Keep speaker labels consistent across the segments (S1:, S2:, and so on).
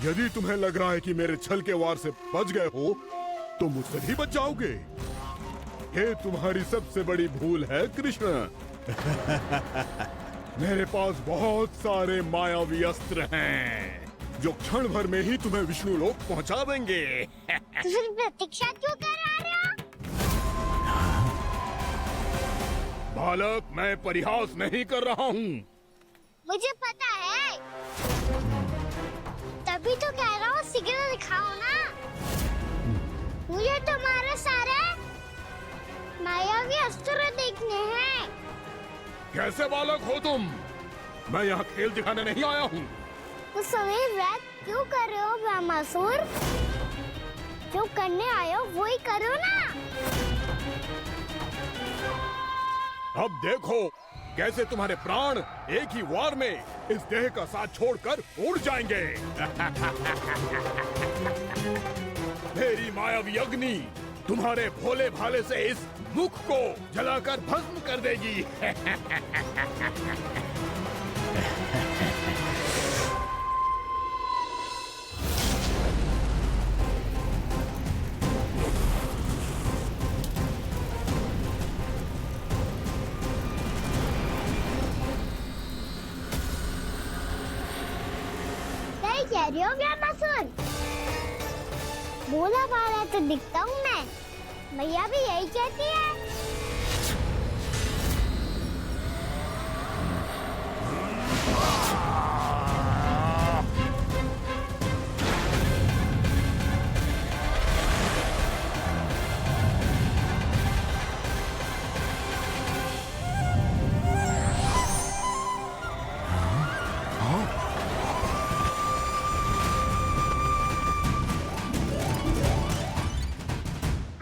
S1: यदि तुम्हें लग रहा है कि मेरे छल के वार से बच गए हो, तो मुझसे भी बच जाओगे। ये तुम्हारी सबसे बड़ी भूल है कृष्ण। मेरे पास बहुत सारे मायावी अस्त्र हैं, जो क्षण भर में ही तुम्हें विष्णु लोक पहुंचा देंगे।
S2: तो फिर प्रतीक्षा क्यों करा रहे हो?
S1: बालक, मैं परिहास नहीं कर रहा हूँ।
S2: मुझे पता है, तभी तो कह रहा हूँ शीघ्र दिखाओ ना। मुझे तुम्हारे सारे मायावी अस्त्र देखने हैं।
S1: कैसे बालक हो तुम? मैं यहाँ खेल दिखाने नहीं आया हूँ।
S2: तो समय व्यर्थ क्यों कर रहे हो ब्रह्मासुर? जो करने आए हो वो ही करो ना।
S1: अब देखो कैसे तुम्हारे प्राण एक ही वार में इस देह का साथ छोड़कर उड़ जाएंगे। मेरी मायावी अग्नि तुम्हारे भोले भाले से इस मुख को जलाकर भस्म कर देगी।
S2: सही कह रही हो ब्रह्मासुर। भोला भाला तो दिखता हूँ मैं। मैया भी यही कहती है।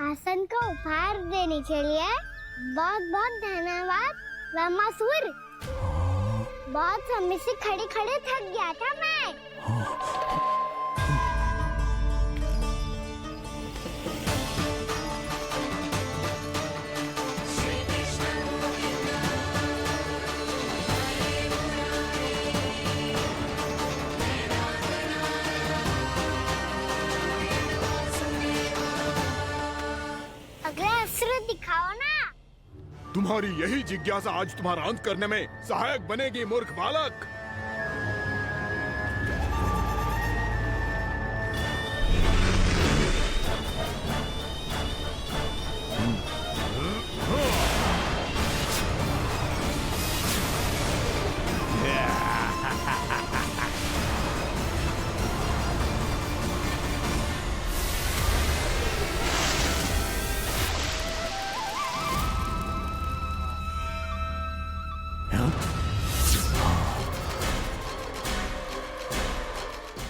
S2: आसन को उपहार देने के लिए बहुत बहुत धन्यवाद ब्रह्मासुर। बहुत समय से खड़े खड़े थक गया था मैं। अगला अस्त्र दिखाओ ना।
S1: तुम्हारी यही जिज्ञासा आज तुम्हारा अंत करने में सहायक बनेगी मूर्ख बालक।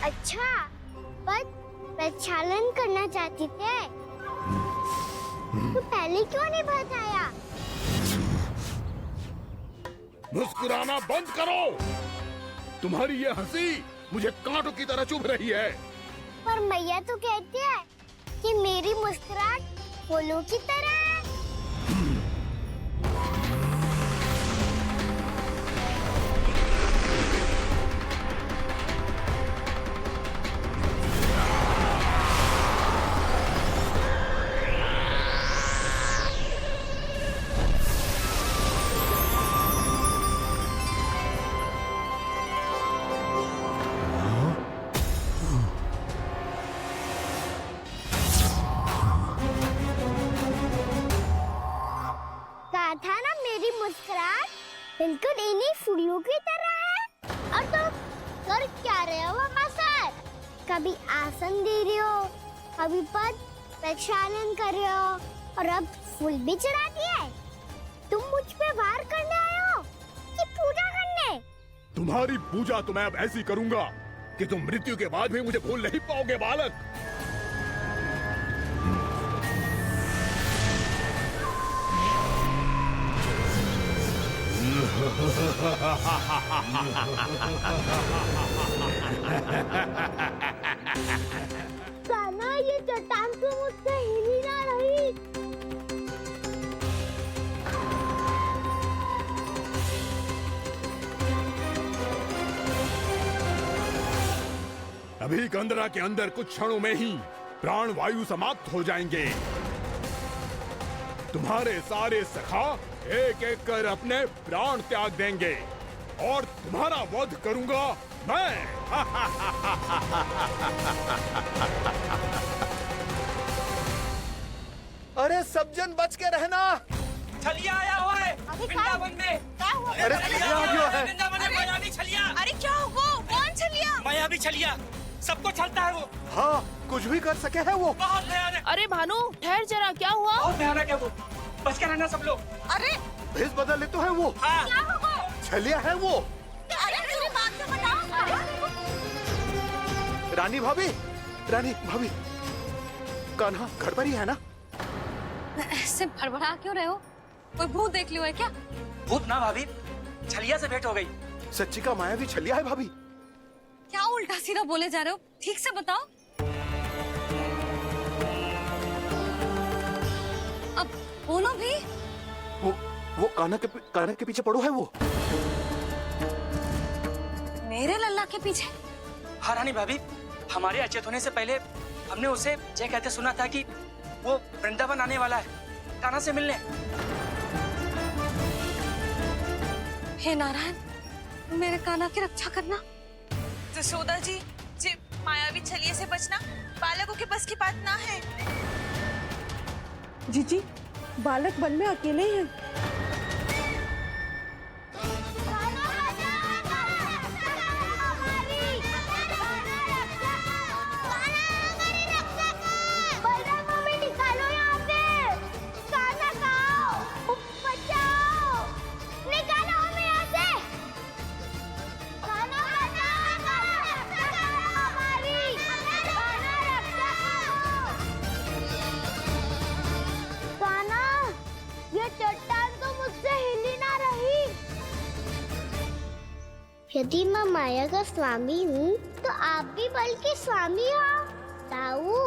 S2: अच्छा, पर प्रक्षालन करना चाहती थे तो पहले क्यों नहीं बताया?
S1: मुस्कुराना बंद करो। तुम्हारी ये हंसी मुझे कांटों की तरह चुभ रही है।
S2: पर मैया तो कहती है कि मेरी मुस्कुराहट फूलों की तरह है। कहा था ना मेरी मुस्कुराहट बिल्कुल इन्हीं फूलों की तरह है। और तो कर क्या रहे हो सर? कभी आसन दे रहे हो, कभी पद प्रक्षालन कर रहे हो, और अब फूल भी चढ़ा दिए। तुम मुझ पे वार करने आए हो कि पूजा करने?
S1: तुम्हारी पूजा तो मैं अब ऐसी करूंगा कि तुम मृत्यु के बाद भी मुझे भूल नहीं पाओगे बालक।
S2: साना, ये चट्टान तो मुझसे हिल ही ना रही।
S1: अभी कंदरा के अंदर कुछ क्षणों में ही प्राण वायु समाप्त हो जाएंगे। तुम्हारे सारे सखा एक एक कर अपने प्राण त्याग देंगे और तुम्हारा वध करूंगा मैं।
S3: अरे सब जन बच के रहना।
S4: छलिया आया हुआ है वृंदावन में।
S3: अरे छलिया आ गया है।
S4: वृंदावन में मायावी छलिया।
S5: अरे क्या होगा? कौन छलिया?
S4: मायावी छलिया सबको चलता है वो।
S3: हाँ, कुछ भी कर सके है वो।
S4: बहुत भयानक।
S5: अरे भानु ठहर जरा, क्या हुआ?
S4: बहुत भयानक है वो, बच के रहना सब लोग।
S5: अरे
S3: भेष बदल ले तो है वो।
S4: हाँ।
S5: क्या होगा?
S3: छलिया है वो।
S5: अरे मेरी बात तो बताओ।
S3: रानी भाभी, रानी भाभी, कान्हा घर पर ही है ना?
S6: ऐसे भड़बड़ा क्यों रहे हो? कोई भूत देख लियो है क्या?
S4: भूत ना भाभी, छलिया से भेंट हो गई।
S3: सच्ची का मायावी छलिया है भाभी।
S6: क्या उल्टा सीधा बोले जा रहे हो? ठीक से बताओ। अब बोलो भी।
S3: वो कान्हा के पीछे पड़ो है वो।
S6: मेरे लल्ला के पीछे?
S4: हाँ रानी भाभी, हमारे अचेत होने से पहले हमने उसे ये कहते सुना था कि वो वृंदावन आने वाला है कान्हा से मिलने।
S6: हे नारायण, मेरे कान्हा की रक्षा करना।
S5: जसोदा जी, मायावी छलिए से बचना बालकों के बस की बात ना है।
S7: जीजी, बालक वन में अकेले हैं।
S2: यदि मैं माया का स्वामी हूँ तो आप भी बल के स्वामी हो। ताऊ,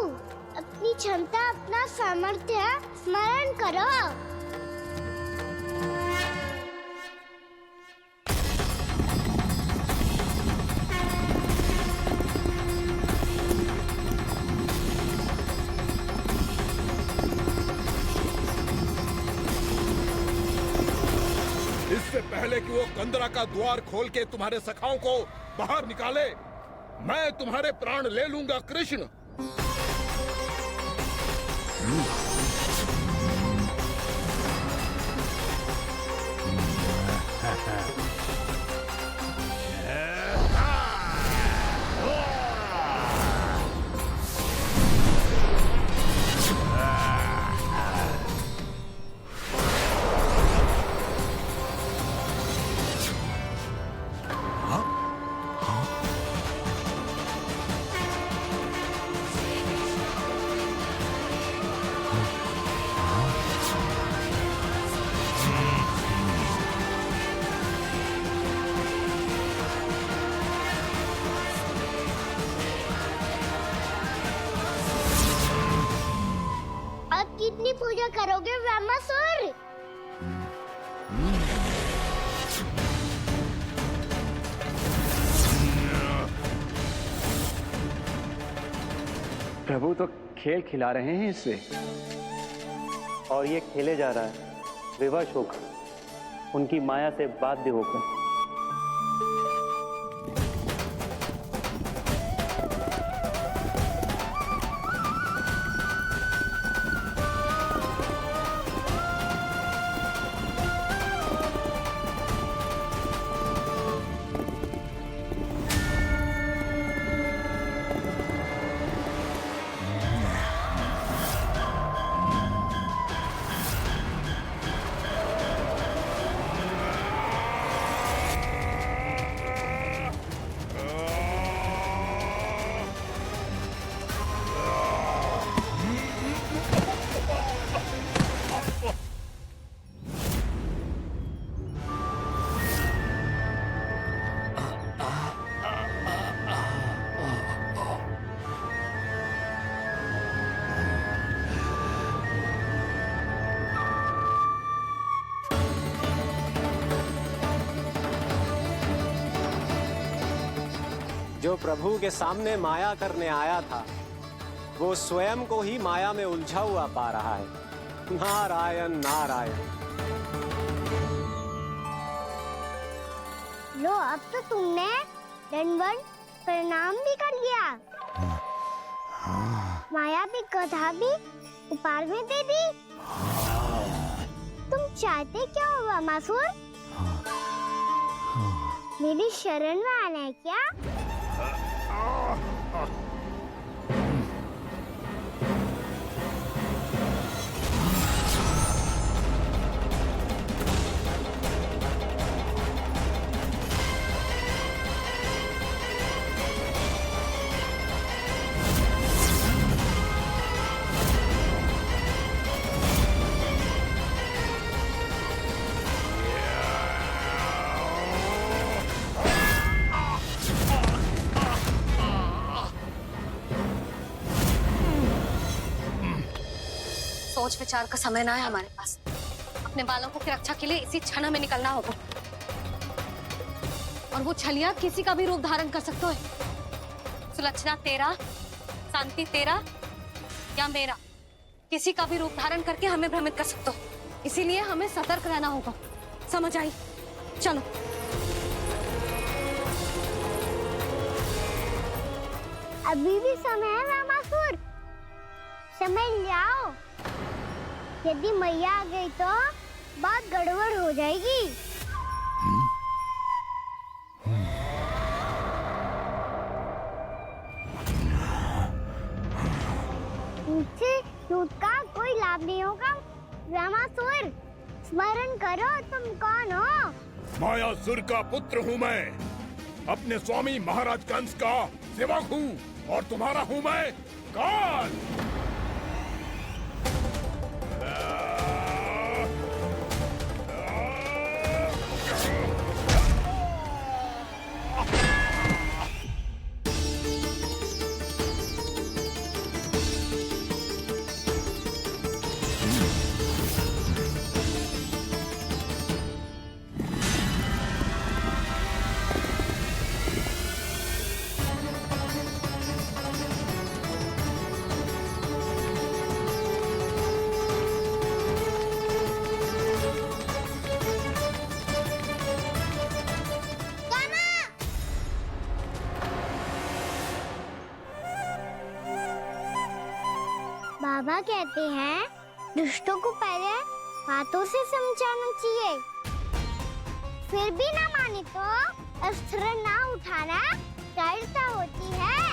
S2: अपनी क्षमता, अपना सामर्थ्य स्मरण करो।
S1: इससे पहले कि वो कंदरा का द्वार खोल के तुम्हारे सखाओं को बाहर निकाले, मैं तुम्हारे प्राण ले लूंगा कृष्ण।
S2: अब कितनी पूजा करोगे ब्रह्मासुर?
S8: प्रभु तो खेल खिला रहे हैं इससे, और ये खेले जा रहा है विवश होकर, उनकी माया से बाध्य होकर।
S9: जो प्रभु के सामने माया करने आया था वो स्वयं को ही माया में उलझा हुआ पा रहा है। नारायण नारायण।
S2: लो, अब तो तुमने दंडवत प्रणाम भी कर लिया, माया भी कथा भी उपहार में दे दी। तुम चाहते क्या हो वामासुर? मेरी शरण में आना है क्या?
S6: सोच विचार का समय ना है हमारे पास। अपने बालकों की रक्षा के लिए इसी क्षण हमें निकलना होगा। और वो छलिया किसी का भी रूप धारण कर सकते है। सुलक्षणा तेरा, शांति तेरा या मेरा, किसी का भी रूप धारण करके हमें भ्रमित कर सकते हो। इसीलिए हमें सतर्क रहना होगा। समझ आई? चलो।
S2: अभी भी समय है वामासुर, समय ले आओ। यदि मैया आ गई तो बात गड़बड़ हो जाएगी। मुझसे दूध का कोई लाभ नहीं होगा। वामासुर, स्मरण करो तुम कौन हो?
S1: मायासुर का पुत्र हूँ मैं, अपने स्वामी महाराज कंस का सेवक हूँ, और तुम्हारा हूँ मैं काल। बाबा कहते हैं दुष्टों को पहले बातों से समझाना चाहिए, फिर भी ना माने तो अस्त्र ना उठाना कायरता होती है।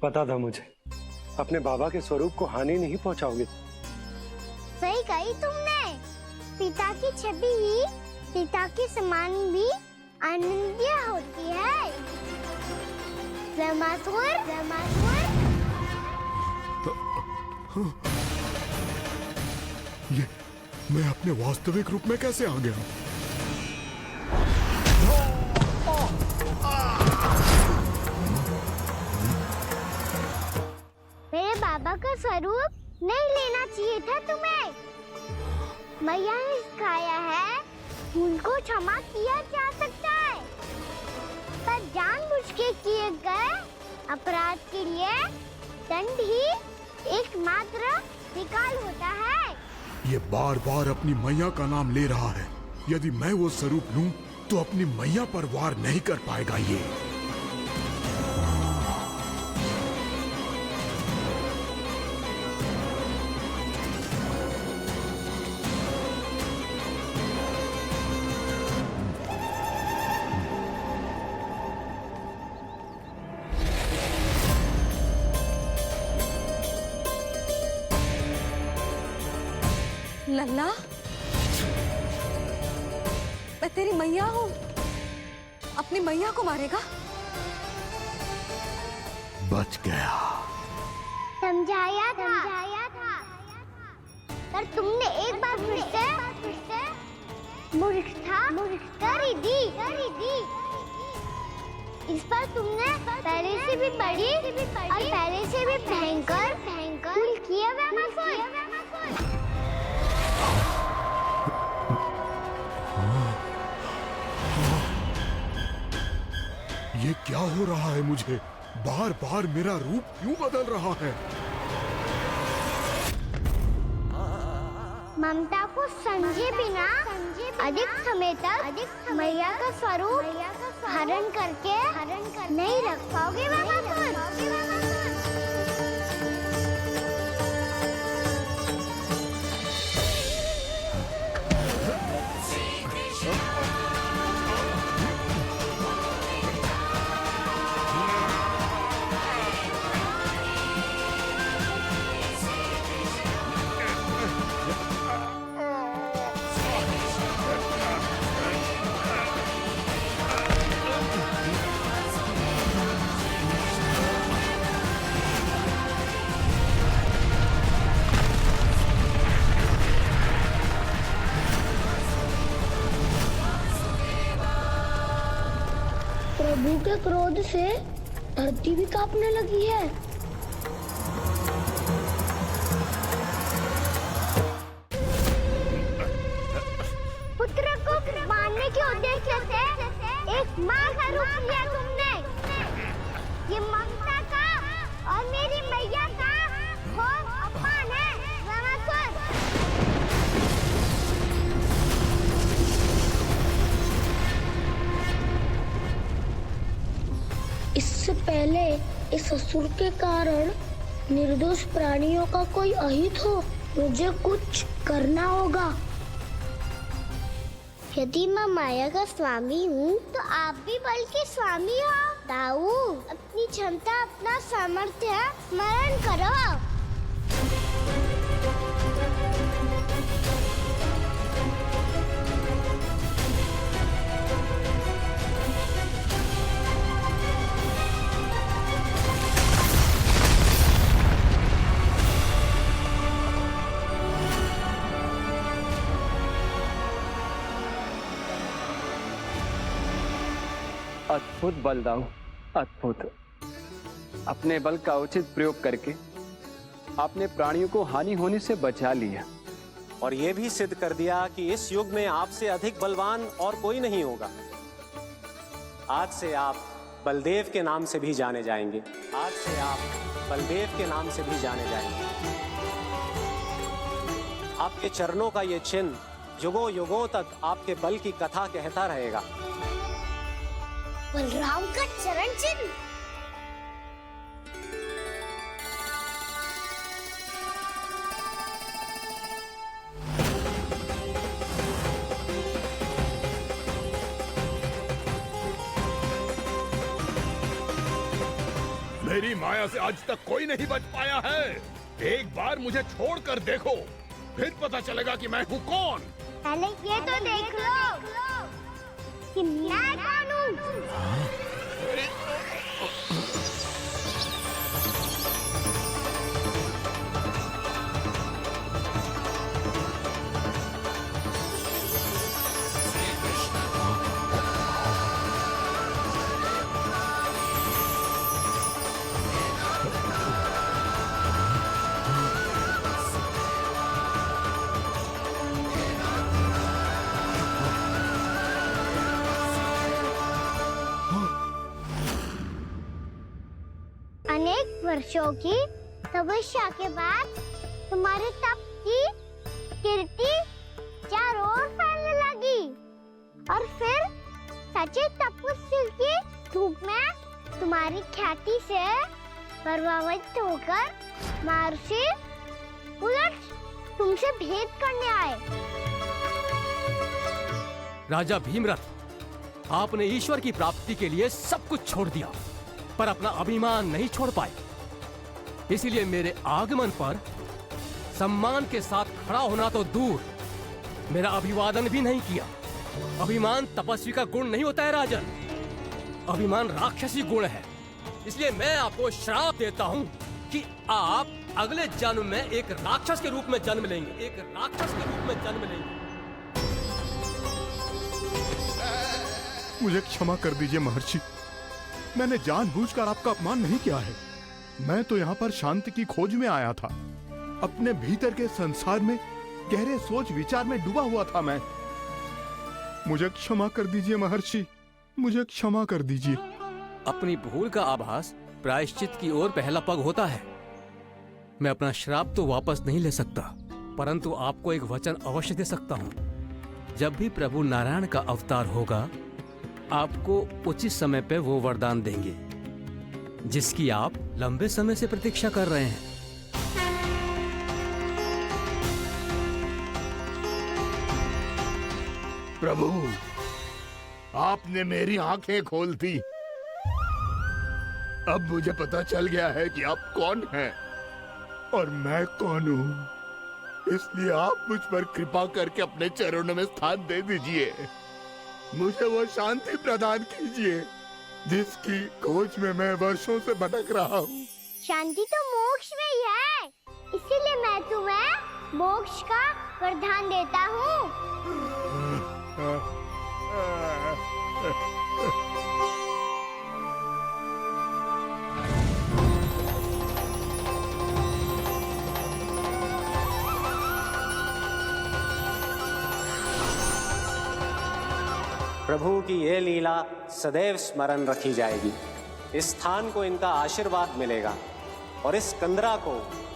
S9: पता था मुझे, अपने बाबा के स्वरूप को हानि नहीं पहुंचाओगे।
S2: सही कही तुमने। पिता की छवि ही पिता के समान भी अनन्य होती है। वामासुर, वामासुर।
S1: ये मैं अपने वास्तविक रूप में कैसे आ गया?
S2: मेरे बाबा का स्वरूप नहीं लेना चाहिए था तुम्हें। मैया ने सिखाया है भूल को क्षमा किया जा सकता है, पर जानबूझ के किए गए अपराध के लिए दंड ही एकमात्र विकल्प होता है।
S1: ये बार बार अपनी मैया का नाम ले रहा है। यदि मैं वो स्वरूप लूं तो अपनी मैया पर वार नहीं कर पाएगा ये।
S6: लल्ला, मैं तेरी मैया हूँ, अपनी मैया को मारेगा?
S3: बच गया।
S1: समझाया था पर तुमने एक बार फिर से मूर्ख कर ही दी। इस पर तुमने पहले से भी बड़ी और पहले से भी भयंकर भूल किया
S3: ये क्या हो रहा है मुझे? बार बार मेरा रूप क्यों बदल रहा है?
S1: ममता को समझे बिना अधिक समय तक मैया का स्वरूप हरण करके नहीं रख पाओगे
S2: प्रभु के क्रोध से धरती भी कांपने लगी है।
S1: पुत्र को मारने के उद्देश्य से एक माँ का रूप लिया तुमने। ये ममता का और मेरी मैया का घोर अपमान है रामासुर।
S2: इससे पहले इस असुर के कारण निर्दोष प्राणियों का कोई अहित हो, मुझे कुछ करना होगा।
S1: यदि मैं माया का स्वामी हूँ तो आप भी बल के स्वामी हो। दाऊ, अपनी क्षमता अपना सामर्थ्य स्मरण करो।
S8: अद्भुत बलदाऊ, अद्भुत। अपने बल का उचित प्रयोग करके आपने प्राणियों को हानि होने से बचा लिया
S9: और ये भी सिद्ध कर दिया कि इस युग में आपसे अधिक बलवान और कोई नहीं होगा। आज से आप बलदेव के नाम से भी जाने जाएंगे। आज से आप बलदेव के नाम से भी जाने जाएंगे। आपके चरणों का ये चिन्ह युगों युगों तक आपके बल की कथा कहता रहेगा।
S2: बलराम का चरण चिन्ह।
S3: मेरी माया से आज तक कोई नहीं बच पाया है। एक बार मुझे छोड़कर देखो, फिर पता चलेगा कि मैं हूँ कौन।
S1: पहले ये तो देख लो कि मैं कौन हूँ। अनेक वर्षों की तपस्या के बाद तुम्हारे तप की कीर्ति चारों ओर फैलने लगी और फिर सच्चे तपस्वी की धूप में तुम्हारी ख्याति से प्रभावित होकर महर्षि उलट तुमसे भेद करने आए।
S10: राजा भीमरथ, आपने ईश्वर की प्राप्ति के लिए सब कुछ छोड़ दिया पर अपना अभिमान नहीं छोड़ पाए। इसीलिए मेरे आगमन पर सम्मान के साथ खड़ा होना तो दूर, मेरा अभिवादन भी नहीं किया। अभिमान तपस्वी का गुण नहीं होता है राजन, अभिमान राक्षसी गुण है। इसलिए मैं आपको श्राप देता हूँ कि आप अगले जन्म में एक राक्षस के रूप में जन्म लेंगे, एक राक्षस के रूप में जन्म लेंगे।
S3: मुझे क्षमा कर दीजिए महर्षि, मैंने जानबूझकर आपका अपमान नहीं किया है। मैं तो यहाँ पर शांति की खोज में आया था। अपने भीतर के संसार में गहरे सोच विचार में डूबा हुआ था मैं। मुझे क्षमा कर दीजिए महर्षि, मुझे क्षमा कर दीजिए।
S10: अपनी भूल का आभास प्रायश्चित की ओर पहला पग होता है। मैं अपना श्राप तो वापस नहीं ले सकता, परंतु आपको एक वचन अवश्य दे सकता हूँ। जब भी प्रभु नारायण का अवतार होगा, आपको उचित समय पे वो वरदान देंगे जिसकी आप लंबे समय से प्रतीक्षा कर रहे हैं।
S3: प्रभु, आपने मेरी आंखें खोल दी। अब मुझे पता चल गया है कि आप कौन हैं और मैं कौन हूँ। इसलिए आप मुझ पर कृपा करके अपने चरणों में स्थान दे दीजिए। मुझे वो शांति प्रदान कीजिए जिसकी खोज में मैं वर्षों से भटक रहा हूँ।
S2: शांति तो मोक्ष में ही है, इसीलिए मैं तुम्हें मोक्ष का वरदान देता हूँ।
S9: प्रभु की ये लीला सदैव स्मरण रखी जाएगी। इस स्थान को इनका आशीर्वाद मिलेगा और इस कंदरा को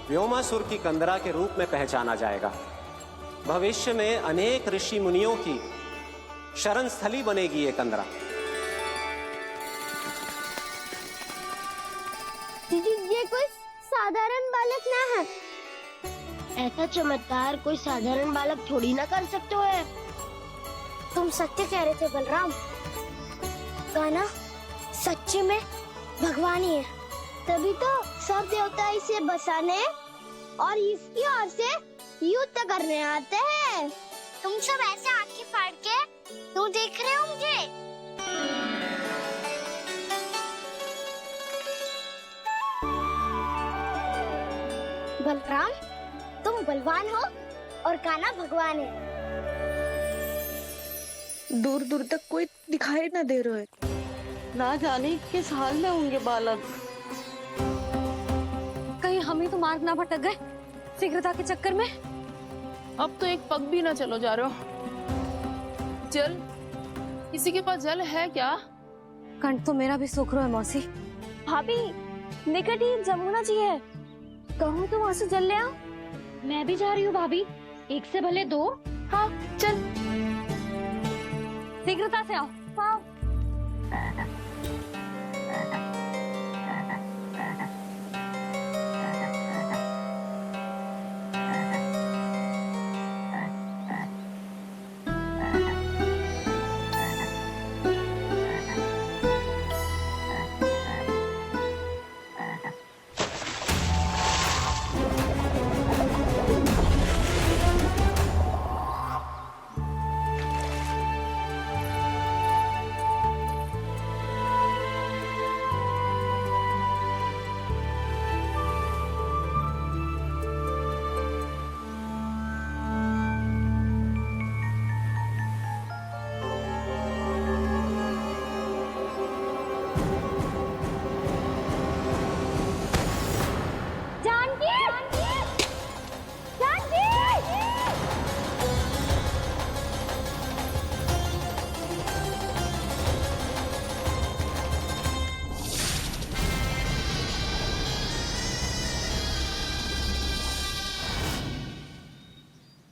S9: व्योमासुर की कंदरा के रूप में पहचाना जाएगा। भविष्य में अनेक ऋषि मुनियों की शरण स्थली बनेगी ये कंदरा।
S2: दीदी, ये कोई साधारण बालक ना है। ऐसा चमत्कार कोई साधारण बालक थोड़ी ना कर सकते है। तुम सत्य कह रहे थे बलराम, कान्हा सच्चे में भगवान ही है। तभी तो सब देवता इसे बसाने और इसकी ओर से युद्ध करने आते हैं। तुम सब ऐसे आंखें फाड़ के क्यों देख रहे हो मुझे? बलराम, तुम बलवान हो और कान्हा भगवान है।
S7: दूर दूर तक कोई दिखाई न दे रहे, ना जाने किस हाल में होंगे बालक।
S6: कहीं हम ही तो मार्ग ना भटक गए शीघ्रता के चक्कर में।
S11: अब तो एक पग भी ना चलो जा रहे हो। जल, किसी के पास जल है क्या?
S6: कंठ तो मेरा भी सूख रहा है मौसी।
S2: भाभी, निकट ही जमुना जी है, कहूँ तो वहाँ से जल ले आओ।
S6: मैं भी जा रही हूँ भाभी, एक से भले दो।
S11: हाँ चल,
S6: शीघ्रता से आओ।
S2: हाँ।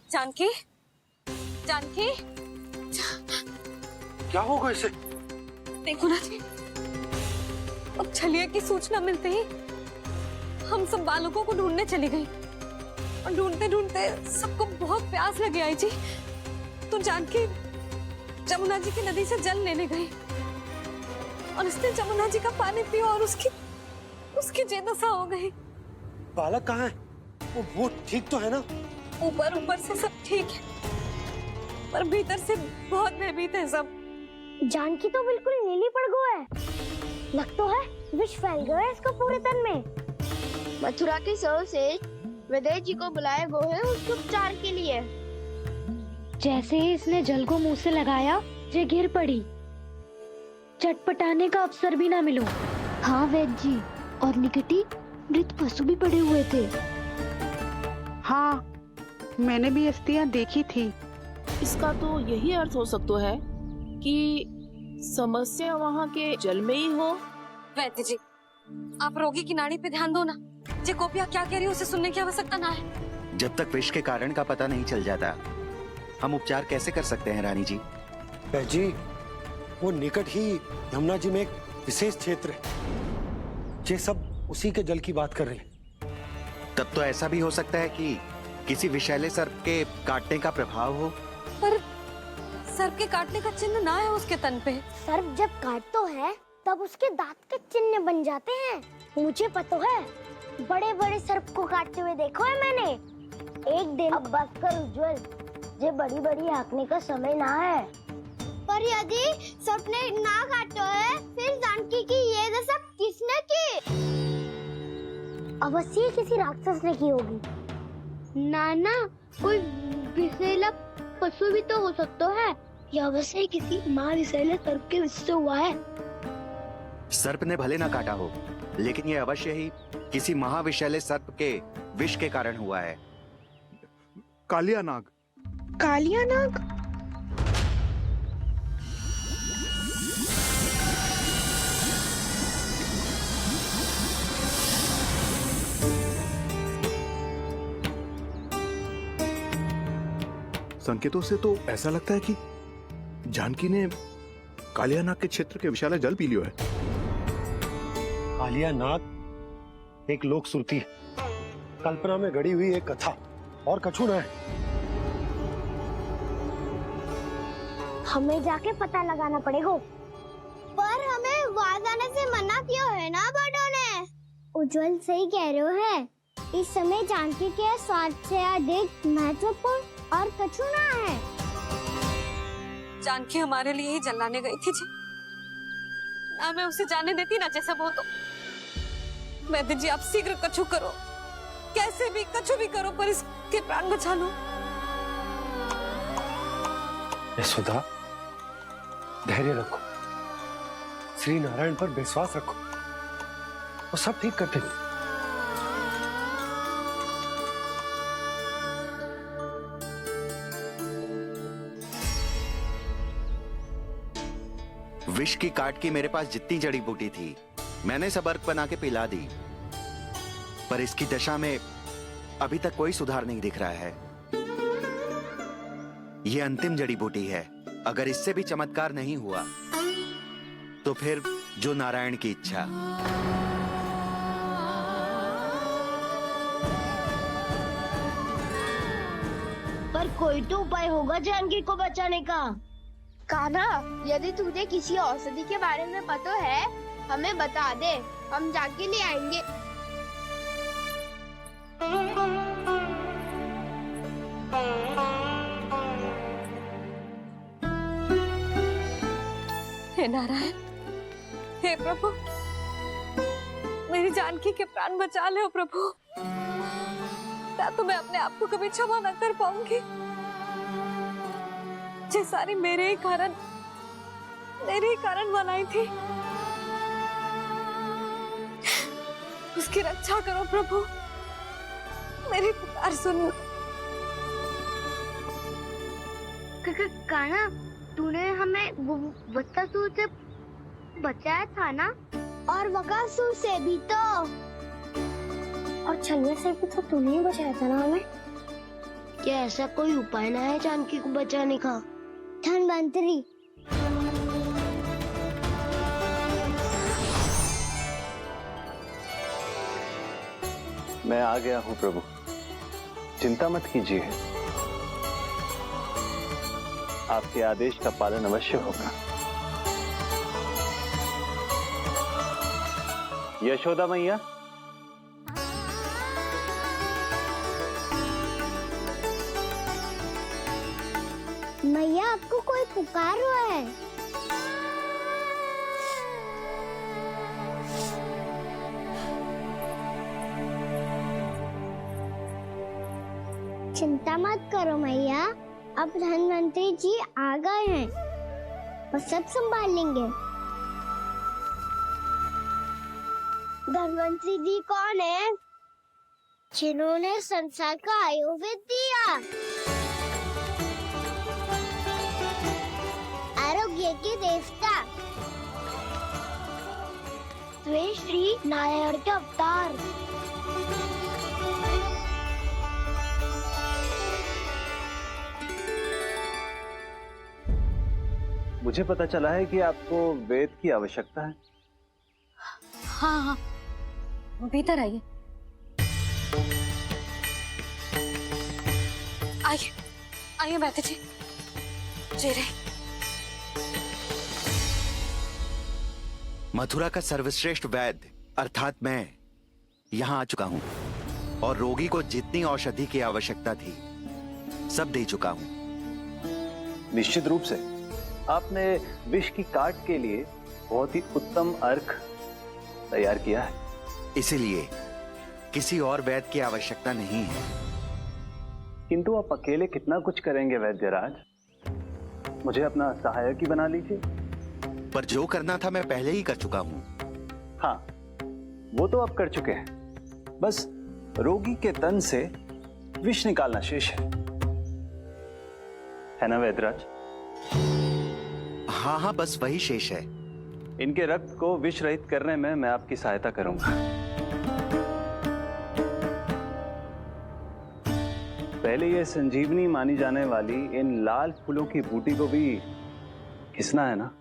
S6: जानकी, जानकी,
S12: क्या होगा इसे?
S6: देखो ना जी, अब छलिया की सूचना मिलते ही हम सब बालकों को ढूंढने चली गई और ढूंढते ढूंढते सबको बहुत प्यास लगी आई जी। तो जानकी जमुना जी की नदी से जल लेने गई और उसने जमुना जी का पानी पिया और उसकी जेदशा हो गई।
S12: बालक कहाँ है?
S9: वो ठीक तो है ना?
S6: ऊपर ऊपर से सब ठीक है, पर भीतर से बहुत भयभीत है सब।
S2: जानकी तो बिल्कुल नीली पड़ गई है। लग तो है विष फैल गया है इसको पूरे तन में। मथुरा के सर्वश्रेष्ठ विदेह जी को बुलाए गए हैं उसके उपचार के लिए।
S12: जैसे ही इसने जल को मुंह से लगाया, ये गिर पड़ी। चटपटाने का अवसर भी ना मिलो। हाँ वैद्य जी, और निकटी मृत पशु भी पड़े हुए थे।
S7: हाँ, मैंने भी अस्थियां देखी थी।
S11: इसका तो यही अर्थ हो सकता है कि समस्या वहाँ के जल में ही हो।
S6: वैद्य जी, आप रोगी की नाड़ी पे ध्यान दो ना। जे गोपिया क्या कह रही है उसे सुनने की आवश्यकता ना है।
S13: जब तक विष के कारण का पता नहीं चल जाता, हम उपचार कैसे कर सकते हैं रानी जी?
S9: जी, वो निकट ही यमुना जी में एक विशेष क्षेत्र है। ये सब उसी के जल की बात कर रहे हैं।
S13: तब तो ऐसा भी हो सकता है कि किसी विषैले सर्प के काटने का प्रभाव हो।
S6: पर सर्प के काटने का चिन्ह ना है उसके तन पे।
S2: सर्प जब काटता है तब उसके दांत के चिन्ह बन जाते हैं। मुझे पता है, बड़े बड़े सर्प को काटते हुए देखो है मैंने। एक दिन अब बस कर उज्जवल, ये बड़ी बड़ी हाँकने का समय ना है।
S1: पर यदि सर्प ने ना काटा है, फिर जानकी की ये दशा किसने की?
S2: अवश्य किसी राक्षस ने की होगी। नाना, कोई विषैला पशु भी तो हो सकता है। यह अवश्य किसी महाविषैले सर्प के विष से हुआ है।
S13: सर्प ने भले ना काटा हो, लेकिन यह अवश्य ही किसी महाविषैले सर्प के विष के कारण हुआ है।
S3: कालिया नाग।
S7: कालिया नाग?
S3: संकेतों से तो ऐसा लगता है कि जानकी ने कालिया नाग के क्षेत्र के विशाल जल पी लियो है।
S9: कालिया नाग एक लोक श्रुति है, कल्पना में गढ़ी हुई एक कथा, और कछु ना है।
S2: हमें जाके पता लगाना पड़ेगा।
S1: पर हमें वहां जाने से मना किया है ना बड़ों ने।
S2: उज्जवल सही कह रहे हो है। इस समय जानकी के स्वार्थ से अधिक महत्वपूर्ण और कछु ना है।
S6: जानकी हमारे लिए ही जलाने गई थी जी। ना मैं उसे जाने देती ना जैसा वो तो। वैद्य जी, आप शीघ्र कछु करो, कैसे भी कछु भी करो, पर इसके प्राण बचा लो।
S9: यशोदा, धैर्य रखो, श्री नारायण पर विश्वास रखो, वो सब ठीक कर देंगे।
S13: विष की काट की मेरे पास जितनी जड़ी बूटी थी, मैंने सब अर्क बना के पिला दी, पर इसकी दशा में अभी तक कोई सुधार नहीं दिख रहा है। ये अंतिम जड़ी बूटी है। अगर इससे भी चमत्कार नहीं हुआ, तो फिर जो नारायण की इच्छा।
S2: पर कोई तो उपाय होगा जानकी को बचाने का।
S1: कान्हा, यदि तुझे किसी औषधि के बारे में पता है, हमें बता दे, हम जाके ले आएंगे।
S6: हे नारायण, हे प्रभु, मेरी जानकी के प्राण बचा ले प्रभु। क्या तो मैं अपने आप को कभी क्षमा न कर पाऊंगी। ये सारी मेरे ही कारण बनाई थी। उसकी रक्षा करो प्रभु, मेरी पुकार सुनो।
S2: कान्हा, तूने हमें बकासुर से बचाया था ना?
S1: और बकासुर से भी तो।
S2: और छलने से भी तो तूने ही बचाया था ना हमें। क्या ऐसा कोई उपाय ना है जानकी को बचाने का? धनवंतरी,
S8: मैं आ गया हूं प्रभु, चिंता मत कीजिए, आपके आदेश का पालन अवश्य होगा। यशोदा मैया,
S1: आपको कोई पुकार रहा है। चिंता मत करो मैया, अब धनवंतरी जी आ गए हैं, वो सब संभाल लेंगे। धनवंतरी जी कौन है? जिन्होंने संसार का आयुर्वेद दिया, आरोग्य के देवता, वे श्री नारायण के अवतार।
S8: मुझे पता चला है कि आपको वेद की आवश्यकता है।
S6: हाँ हाँ, भीतर आइए। आइए आइए बैठे जी। जी रे।
S13: मथुरा का सर्वश्रेष्ठ वैद्य अर्थात मैं यहाँ आ चुका हूँ और रोगी को जितनी औषधि की आवश्यकता थी सब दे चुका हूँ।
S8: निश्चित रूप से आपने विष की काट के लिए बहुत ही उत्तम अर्क तैयार किया है।
S13: इसीलिए किसी और वैद्य की आवश्यकता नहीं है।
S8: किंतु आप अकेले कितना कुछ करेंगे वैद्यराज? मुझे अपना सहायक ही बना लीजिए।
S13: पर जो करना था मैं पहले ही कर चुका हूँ।
S8: हाँ, वो तो आप कर चुके हैं, बस रोगी के तन से विष निकालना शेष है ना वैद्यराज?
S13: हाँ हाँ, बस वही शेष है।
S8: इनके रक्त को विष रहित करने में मैं आपकी सहायता करूंगा। पहले ये संजीवनी मानी जाने वाली इन लाल फूलों की बूटी को भी घिसना है ना?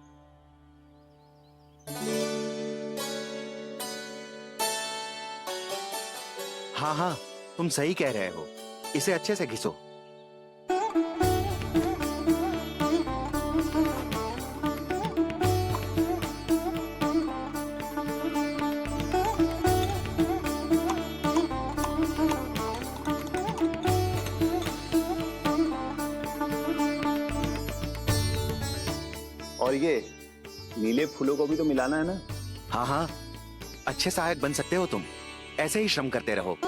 S13: हाँ हाँ, तुम सही कह रहे हो, इसे अच्छे से घिसो।
S8: और ये नीले फूलों को भी तो मिलाना है ना?
S13: हाँ हाँ, अच्छे सहायक बन सकते हो तुम, ऐसे ही श्रम करते रहो।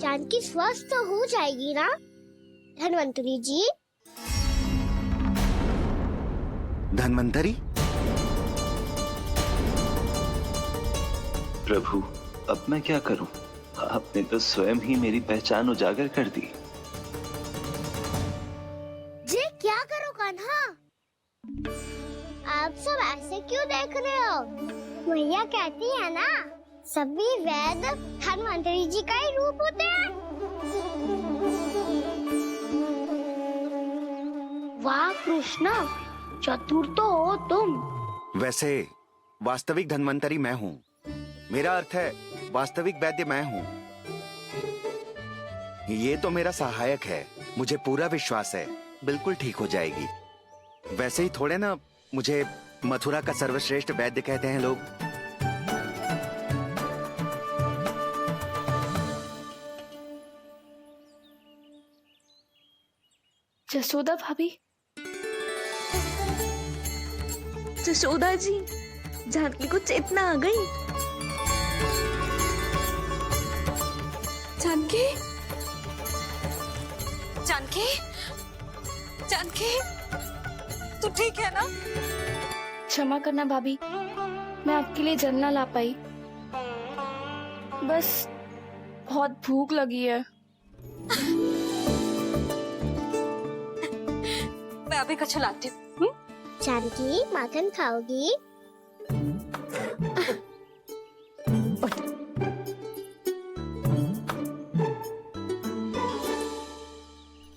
S1: जानकी स्वस्थ हो जाएगी ना धनवंतरी जी?
S13: धनवंतरी?
S14: प्रभु, अब मैं क्या करूं? आपने तो स्वयं ही मेरी पहचान उजागर कर दी।
S1: जी क्या करो कान्हा? आप सब ऐसे क्यों देख रहे हो? मैया कहती है ना, सभी वैद्य धनवंतरी जी का ही रूप होते हैं। वाह कृष्णा, चतुर तो हो तुम।
S13: वैसे वास्तविक धनवंतरी मैं हूँ, मेरा अर्थ है वास्तविक वैद्य मैं हूँ। ये तो मेरा सहायक है, मुझे पूरा विश्वास है बिल्कुल ठीक हो जाएगी। वैसे ही थोड़े ना मुझे मथुरा का सर्वश्रेष्ठ वैद्य कहते हैं लोग।
S7: जसोदा भाभी, जसोदा जी, जानकी को चेतना आ गई।
S5: जानकी, जानकी, जानकी, तू ठीक है ना?
S7: क्षमा करना भाभी,
S12: मैं आपके लिए जल ना ला पाई। बस बहुत भूख लगी है।
S6: मैं अभी कच्छ लाती हूँ।
S2: जानकी, माखन खाओगी?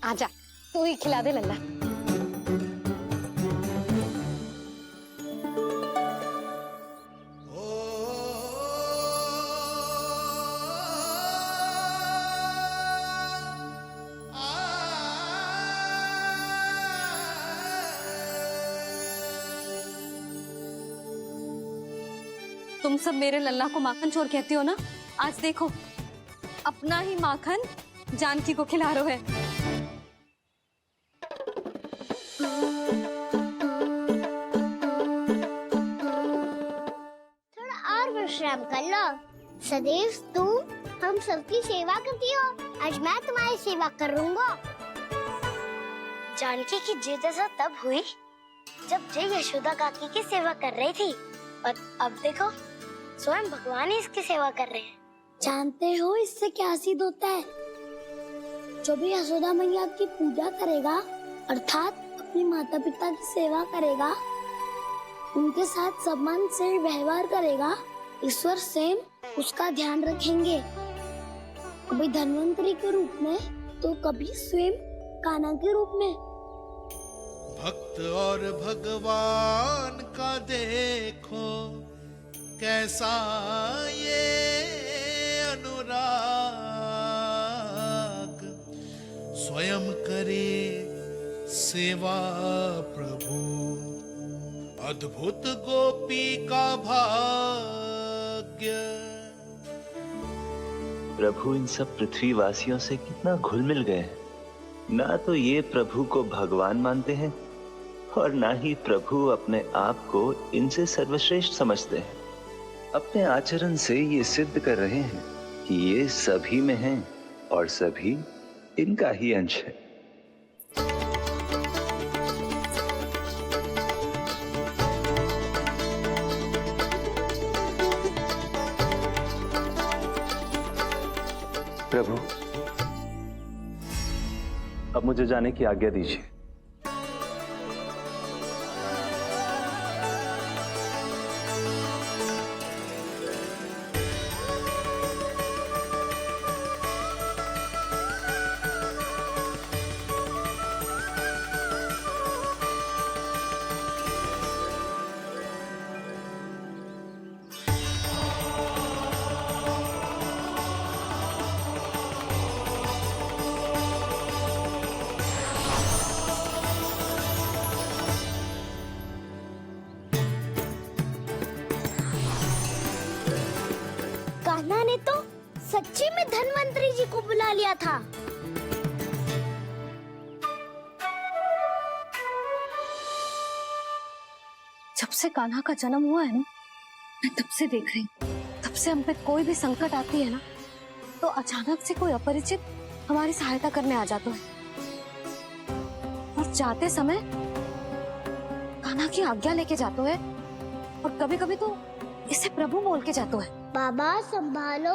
S6: आजा, तू ही खिला दे लल्ला। तुम सब मेरे लल्ला को माखन चोर कहती हो ना? आज देखो, अपना ही माखन जानकी को खिला रहे हो।
S2: थोड़ा और विश्राम कर लो। सदैव तुम हम सबकी सेवा करती हो, आज मैं तुम्हारी सेवा करूंगा। जानकी की जिद तब हुई जब जय यशोदा काकी की सेवा कर रही थी, और अब देखो स्वयं भगवान ही इसकी सेवा कर रहे हैं। जानते हो इससे क्या सिद्ध होता है? जो भी यशोदा मैया की पूजा करेगा, अर्थात अपने माता पिता की सेवा करेगा, उनके साथ सम्मान से व्यवहार करेगा, ईश्वर स्वयं उसका ध्यान रखेंगे। कभी धन्वंतरी के रूप में तो कभी स्वयं कान्हा के रूप में।
S15: भक्त और भगवान का देखो कैसा ये अनुराग, स्वयं करे सेवा प्रभु, अद्भुत गोपी का भाग्य।
S14: प्रभु इन सब पृथ्वीवासियों से कितना घुल मिल गए हैं। ना तो ये प्रभु को भगवान मानते हैं और ना ही प्रभु अपने आप को इनसे सर्वश्रेष्ठ समझते हैं। अपने आचरण से ये सिद्ध कर रहे हैं कि ये सभी में हैं और सभी इनका ही अंश है। प्रभु, अब मुझे जाने की आज्ञा दीजिए।
S2: कान्हा ने तो सच्ची में धन्वंतरी जी को बुला लिया था।
S6: जब से कान्हा का जन्म हुआ है ना, मैं तब से देख रही हूँ, तब से हम पे कोई भी संकट आती है ना, तो अचानक से कोई अपरिचित हमारी सहायता करने आ जाता है, और जाते समय कान्हा की आज्ञा लेके जाते है, और कभी कभी तो इसे प्रभु बोल के जाते है।
S2: बाबा संभालो।